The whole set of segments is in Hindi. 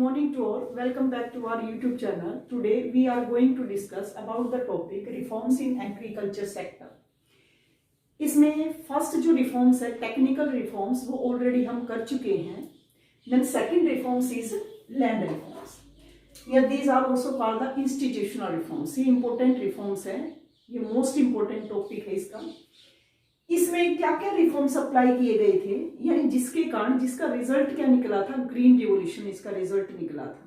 morning to all. Welcome back to our YouTube channel. Today we are going to discuss about the topic reforms in agriculture sector. इसमें फर्स्ट जो रिफॉर्म्स है टेक्निकल रिफॉर्म्स वो ऑलरेडी हम कर चुके हैं. Then second reforms is land reforms. या these are also called the institutional reforms. ये इंपॉर्टेंट रिफॉर्म्स है, ये मोस्ट इंपॉर्टेंट टॉपिक है इसका. इसमें क्या क्या रिफॉर्म्स अप्लाई किए गए थे, यानी जिसके कारण जिसका रिजल्ट क्या निकला था, ग्रीन रिवॉल्यूशन इसका रिजल्ट निकला था.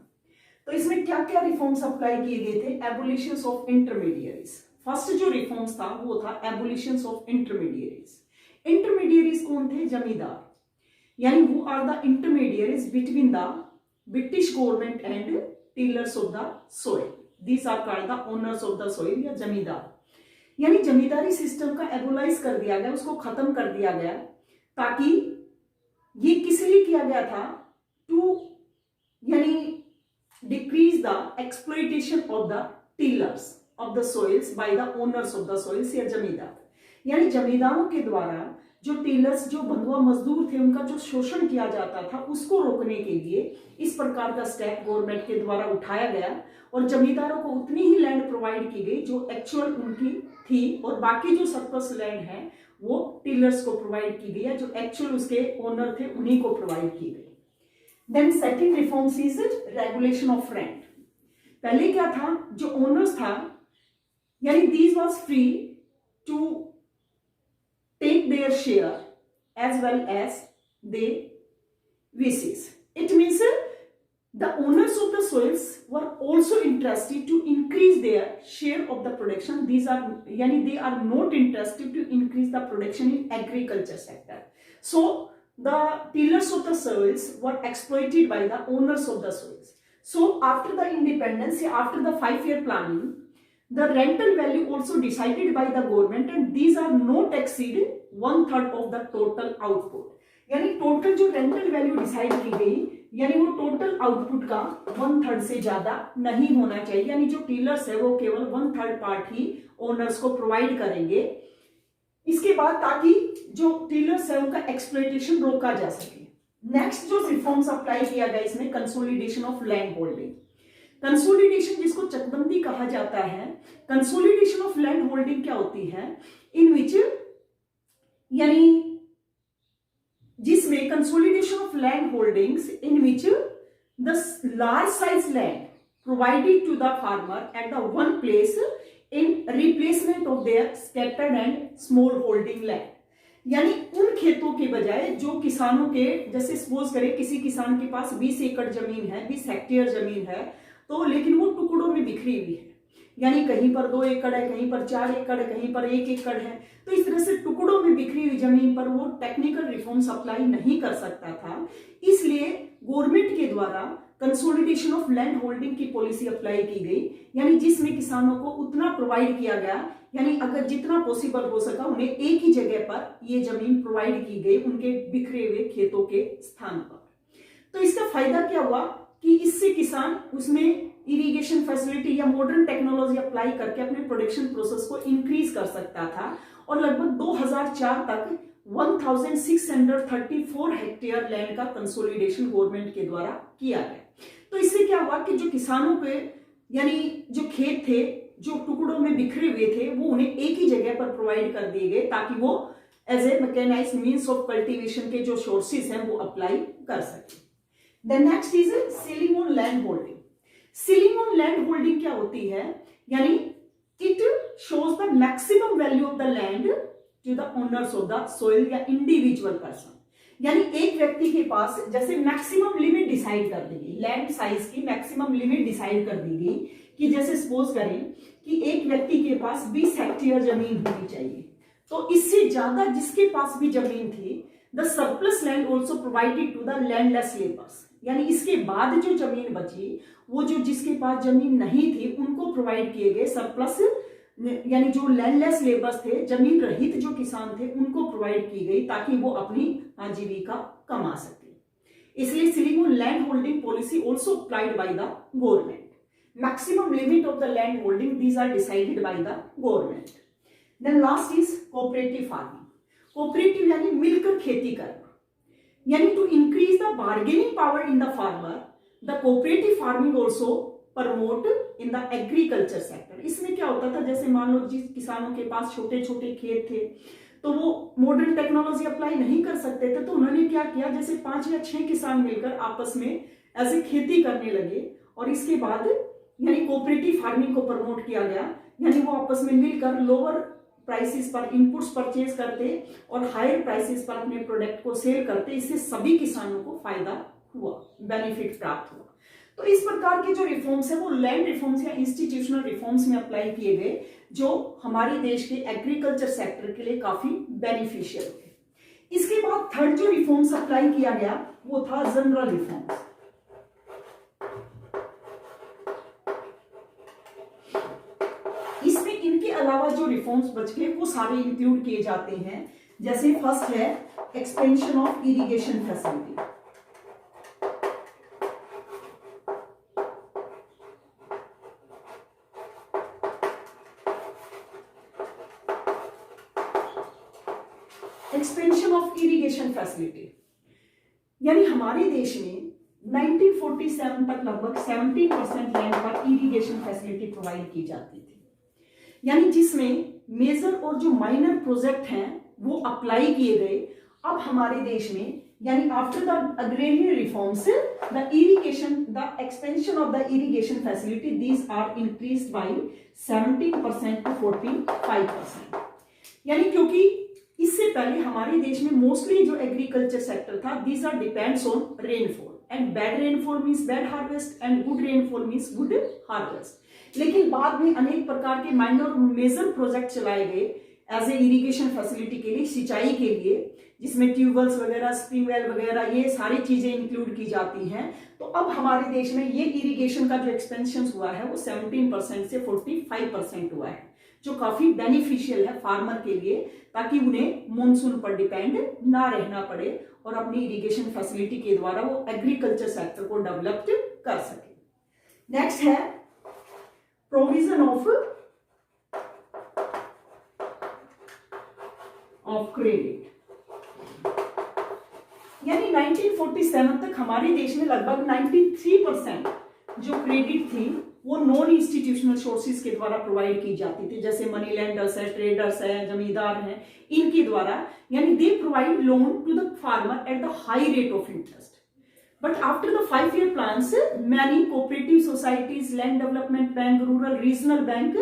तो इसमें क्या क्या रिफॉर्म्स अप्लाई किए गए थे. Abolition of intermediaries. फर्स्ट जो रिफॉर्म्स था वो था एबोलिशन ऑफ इंटरमीडियरीज. इंटरमीडियरीज कौन थे? जमींदार. यानी वो are the intermediaries between the British government and tillers of the soil. These are called the owners of the soil या जमींदार. यानी जमींदारी सिस्टम का एबोलाइज कर दिया गया, उसको खत्म कर दिया गया. ताकि ये किस लिए किया गया था? टू यानी decrease the exploitation of the tillers of the soils by the owners of the soils या जमींदार. यानी जमींदारों के द्वारा जो टिलर्स, जो बंधुआ मजदूर थे, उनका जो शोषण किया जाता था उसको रोकने के लिए इस प्रकार का स्टेप गवर्नमेंट के द्वारा उठाया गया. और जमींदारों को उतनी ही लैंड प्रोवाइड की गई जो एक्चुअल उनकी थी, और बाकी जो सरप्लस लैंड है वो टिलर्स को प्रोवाइड की गई है, जो एक्चुअल उसके ओनर थे उन्हीं को प्रोवाइड की गई. Then second reforms is regulation of rent. पहले क्या था, जो ओनर्स था यानी these was free to take their share as well as they wishes. It means the owners of the soils were also interested to increase their share of the production. These are yani they are not interested to increase the production in agriculture sector. So the tillers of the soils were exploited by the owners of the soils. So after the independence, after the 5-year planning, the rental value also decided by the government and these are not exceed 1/3 of the total output. यानी टोटल जो रेंटल वैल्यू डिसाइड की गई, यानी वो टोटल आउटपुट का 1/3 से ज्यादा नहीं होना चाहिए. यानी जो टीलर्स है वो केवल 1/3 पार्ट ही ओनर्स को प्रोवाइड करेंगे. इसके बाद ताकि जो टीलर्स है उनका एक्सप्लॉइटेशन रोका जा सके. नेक्स्ट जो रिफॉर्म्स अप्लाई किया गया इसमें consolidation of land holding. Consolidation जिसको चकबंदी कहा जाता है. कंसोलिडेशन ऑफ लैंड होल्डिंग क्या होती है? इन विच यानी जिसमें consolidation of land holdings in which the large size land provided to the farmer at the one place in replacement of their scattered and small holding land. यानी उन खेतों के बजाय जो किसानों के, जैसे सपोज करें किसी किसान के पास 20 एकड़ जमीन है, 20 हेक्टेयर जमीन है, तो लेकिन वो टुकड़ों में बिखरी हुई है. यानी कहीं पर 2 एकड़ है, कहीं पर 4 एकड़ है, कहीं पर 1 एकड़ है. तो इस तरह से टुकड़ों में बिखरी हुई जमीन पर वो टेक्निकल रिफॉर्म्स अप्लाई नहीं कर सकता था. इसलिए गवर्नमेंट के द्वारा कंसोलिडेशन ऑफ लैंड होल्डिंग की पॉलिसी अप्लाई की गई. यानी जिसमें किसानों को उतना प्रोवाइड किया गया, यानी अगर जितना पॉसिबल हो सका उन्हें एक ही जगह पर ये जमीन प्रोवाइड की गई उनके बिखरे हुए खेतों के स्थान पर. तो इसका फायदा क्या हुआ कि इससे किसान उसमें इरिगेशन फैसिलिटी या मॉडर्न टेक्नोलॉजी अप्लाई करके अपने प्रोडक्शन प्रोसेस को इंक्रीज कर सकता था. और लगभग 2004 तक 1634 हेक्टेयर लैंड का कंसोलिडेशन गवर्नमेंट के द्वारा किया गया. तो इससे क्या हुआ कि जो किसानों के यानी जो खेत थे जो टुकड़ों में बिखरे हुए थे वो उन्हें एक ही जगह पर प्रोवाइड कर दिए गए ताकि वो as a mechanized means of cultivation के जो सोर्सेज हैं वो अप्लाई कर सके. Then next is ceiling on land holding. Ceiling on land holding क्या होती है? यानी it shows the maximum value of the land to the owners of the soil या इंडिविजुअल पर्सन. यानी एक व्यक्ति के पास जैसे मैक्सिमम लिमिट डिसाइड कर दी गई, लैंड साइज की मैक्सिमम लिमिट डिसाइड कर दी गई कि जैसे सपोज करें कि एक व्यक्ति के पास 20 हेक्टेयर जमीन होनी चाहिए. तो इससे ज्यादा जिसके पास भी जमीन थी, the surplus land also provided to the landless labours. यानी इसके बाद जो जमीन बची वो जो जिसके पास जमीन नहीं थी उनको प्रोवाइड किए गए सरप्लस, यानी जो लैंडलेस लेबर्स थे, जमीन रहित जो किसान थे, उनको प्रोवाइड की गई ताकि वो अपनी आजीविका कमा सके. इसलिए ceiling on land holding policy also applied by the government. Maximum limit of the land holding these are decided by the government. Then last is cooperative farming. Cooperative यानी मिलकर खेती करना. यानी to increase the bargaining power in the farmer, the cooperative farming also promote in the agriculture sector. इसमें क्या होता था, जैसे मान लो जिस किसानों के पास छोटे छोटे खेत थे तो वो मॉडर्न टेक्नोलॉजी अप्लाई नहीं कर सकते थे, तो उन्होंने क्या किया, जैसे 5 या 6 किसान मिलकर आपस में ऐसे खेती करने लगे और इसके बाद यानी कोऑपरेटिव फार्मिंग को प्रमोट किया गया। यानी वो आपस में मिलकर लोअर प्राइसेस पर इनपुट्स परचेज करते और हायर प्राइसेस पर अपने प्रोडक्ट को सेल करते। इससे सभी किसानों को फायदा हुआ, बेनिफिट प्राप्त हुआ। तो इस प्रकार के जो रिफॉर्म्स है वो लैंड रिफॉर्म्स या इंस्टीट्यूशनल रिफॉर्म्स में अप्लाई किए गए, जो हमारे देश के एग्रीकल्चर सेक्टर के लिए काफी बेनिफिशियल थे। इसके बाद थर्ड जो रिफॉर्म्स अप्लाई किया गया वो था जनरल रिफॉर्म्स। इसमें इनके अलावा जो रिफॉर्म्स बच गए वो सारे इंक्लूड किए जाते हैं। जैसे फर्स्ट है expansion of irrigation facility. Expansion of irrigation facility यानी हमारे देश में 1947 तक लगभग 17% लैंड पर इरिगेशन फैसिलिटी प्रोवाइड की जाती थी, यानी जिसमें मेजर और जो माइनर प्रोजेक्ट हैं वो अप्लाई किए गए। अब हमारे देश में यानी after the agrarian reforms the expansion of the irrigation facility these are increased by 17% to 45%। यानी क्योंकि इससे पहले हमारे देश में मोस्टली जो एग्रीकल्चर सेक्टर था, these are depends on rainfall and bad rainfall means bad harvest and good rainfall means good harvest. लेकिन बाद में अनेक प्रकार के माइनर और मेजर प्रोजेक्ट चलाए गए एज ए इरिगेशन फैसिलिटी के लिए, सिंचाई के लिए, जिसमें ट्यूबवेल्स वगैरह, स्प्रिंग वेल वगैरह, ये सारी चीजें इंक्लूड की जाती हैं। तो अब हमारे देश में ये इरिगेशन का जो एक्सपेंशन हुआ है वो 17% से 45% हुआ है, जो काफी बेनिफिशियल है फार्मर के लिए, ताकि उन्हें मॉनसून पर डिपेंड ना रहना पड़े और अपनी इरिगेशन फैसिलिटी के द्वारा वो एग्रीकल्चर सेक्टर को डेवलप कर सके। नेक्स्ट है प्रोविजन ऑफ क्रेडिट। यानी 1947 तक हमारे देश में लगभग 93% जो क्रेडिट थी वो नॉन इंस्टीट्यूशनल सोर्सेज के द्वारा प्रोवाइड की जाती थी, जैसे मनी लैंडर्स है, ट्रेडर्स है, जमींदार हैं, इनके द्वारा। यानी they provide loan to the farmer at the high rate of interest. But after the 5-year plans, many cooperative societies, land development bank, rural regional bank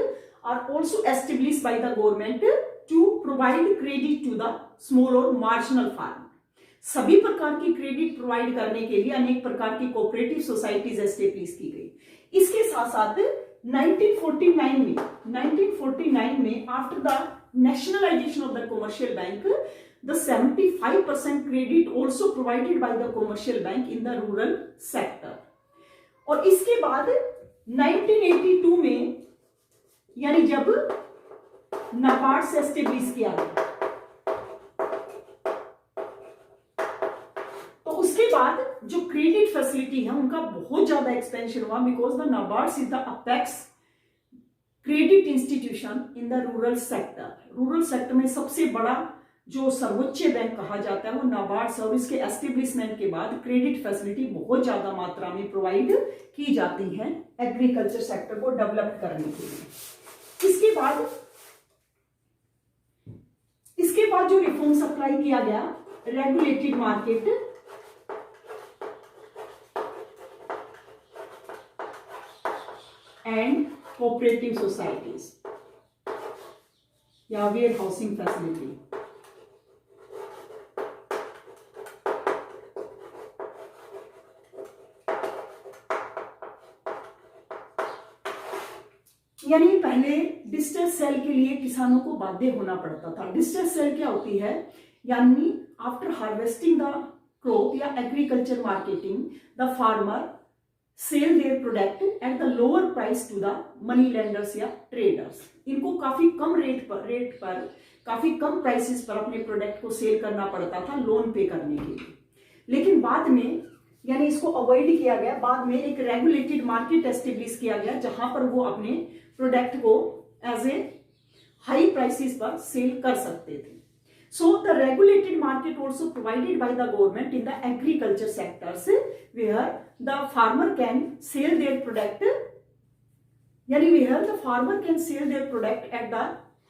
are also established by the government to provide credit to the small और marginal farmer। सभी प्रकार की क्रेडिट प्रोवाइड करने के लिए अनेक प्रकार की कोऑपरेटिव सोसाइटीज एस्टेब्लिश की गई। इसके साथ साथ 1949 में after the nationalisation of the commercial bank, the 75% credit also provided by the commercial bank in the rural sector। और इसके बाद 1982 में यानी जब नाबार्ड से एस्टेब्लिश किया गया, तो उसके बाद जो क्रेडिट फैसिलिटी है उनका बहुत ज्यादा एक्सपेंशन हुआ, because the NABARD is the apex credit institution in the rural sector. Rural sector में सबसे बड़ा जो सर्वोच्च बैंक कहा जाता है वो नाबार्ड से, और इसके एस्टेब्लिशमेंट के बाद क्रेडिट फैसिलिटी बहुत ज्यादा मात्रा में प्रोवाइड की जाती है एग्रीकल्चर सेक्टर को डेवलप करने के लिए। इसके बाद जो रिफॉर्म्स अप्लाई किया गया, regulated market and cooperative societies या वेयर हाउसिंग फैसिलिटी। यानी पहले डिस्ट्रेस सेल के लिए किसानों को बाध्य होना पड़ता था। डिस्ट्रेस सेल क्या होती है, यानी आफ्टर हार्वेस्टिंग द क्रॉप या agriculture marketing, the farmer sell their product at the lower price to the money lenders या ट्रेडर्स। इनको काफी कम रेट पर काफी कम प्राइसेस पर अपने प्रोडक्ट को सेल करना पड़ता था लोन पे करने के लिए। लेकिन बाद में यानी इसको अवॉइड किया गया, बाद में एक रेगुलेटेड मार्केट एस्टेब्लिश किया गया जहां पर वो अपने प्रोडक्ट को एज ए हाई प्राइसेस पर सेल कर सकते थे। So the regulated market also provided by the government in the agriculture sectors where the farmer can sell their product, यानी where the farmer can sell their product at the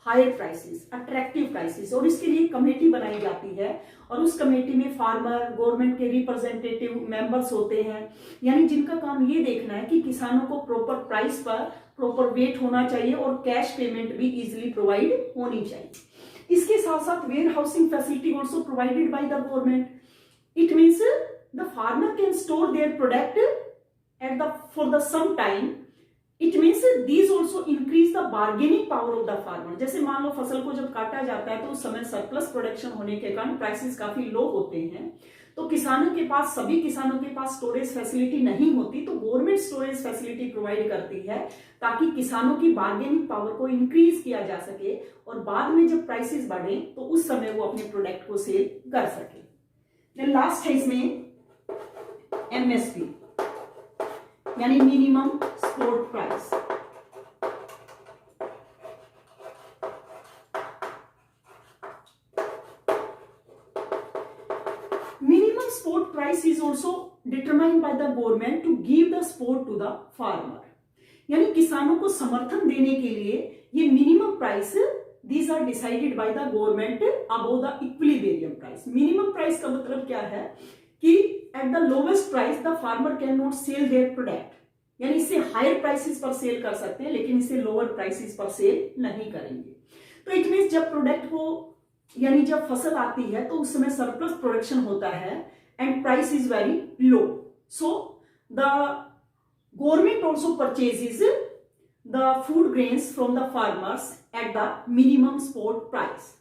higher prices, attractive prices, और इसके लिए कमेटी बनाई जाती है और उस कमेटी में फार्मर, गवर्नमेंट के रिप्रेजेंटेटिव मेंबर्स होते हैं, यानी जिनका काम ये देखना है कि किसानों को प्रॉपर प्राइस पर प्रॉपर वेट होना चाहिए और कैश पेमेंट भी इजीली प्रोवाइड होनी चाहिए। इसके साथ साथ warehousing facility also provided by the government. It means the farmer can store their product at the for the some time. It means these also increase the bargaining power of the farmer. जैसे मान लो फसल को जब काटा जाता है तो उस समय सरप्लस प्रोडक्शन होने के कारण प्राइसेस काफी लो होते हैं, तो किसानों के पास, सभी किसानों के पास स्टोरेज फैसिलिटी नहीं होती, तो गवर्नमेंट स्टोरेज फैसिलिटी प्रोवाइड करती है ताकि किसानों की बार्गेनिंग पावर को इंक्रीज किया जा सके और बाद में जब प्राइसेस बढ़े तो उस समय वो अपने प्रोडक्ट को सेल कर सके। लास्ट है इसमें एमएसपी, यानी minimum support price. Minimum support price is also determined by the government to give the support to the farmer, यानी किसानों को समर्थन देने के लिए ये minimum price these are decided by the government above the equilibrium price. Minimum price का मतलब क्या है कि at the lowest price the farmer can not sell their product, यानी इससे हायर प्राइसेस पर सेल कर सकते हैं लेकिन इससे लोअर प्राइसेस पर सेल नहीं करेंगे। तो इट मीन्स जब प्रोडक्ट को, यानी जब फसल आती है तो उस समय सरप्लस प्रोडक्शन होता है and price is very low, so the government also purchases the food grains from the farmers at the minimum support price,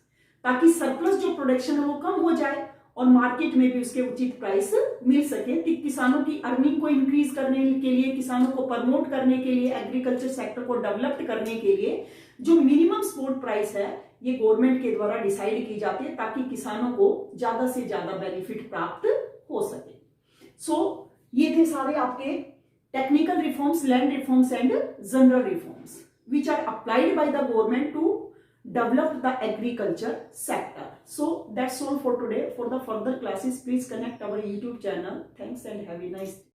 ताकि सरप्लस जो प्रोडक्शन है वो कम हो जाए और मार्केट में भी उसके उचित प्राइस मिल सके। तो किसानों की अर्निंग को इंक्रीज करने के लिए, किसानों को प्रमोट करने के लिए, एग्रीकल्चर सेक्टर को डेवलप करने के लिए जो मिनिमम सपोर्ट प्राइस है ये गवर्नमेंट के द्वारा डिसाइड की जाती है ताकि किसानों को ज्यादा से ज्यादा बेनिफिट प्राप्त हो सके। सो ये थे सारे आपके technical reforms, land reforms and general reforms which are applied by the government to develop the agriculture sector. So that's all for today. For the further classes, please connect our YouTube channel. Thanks and have a nice day.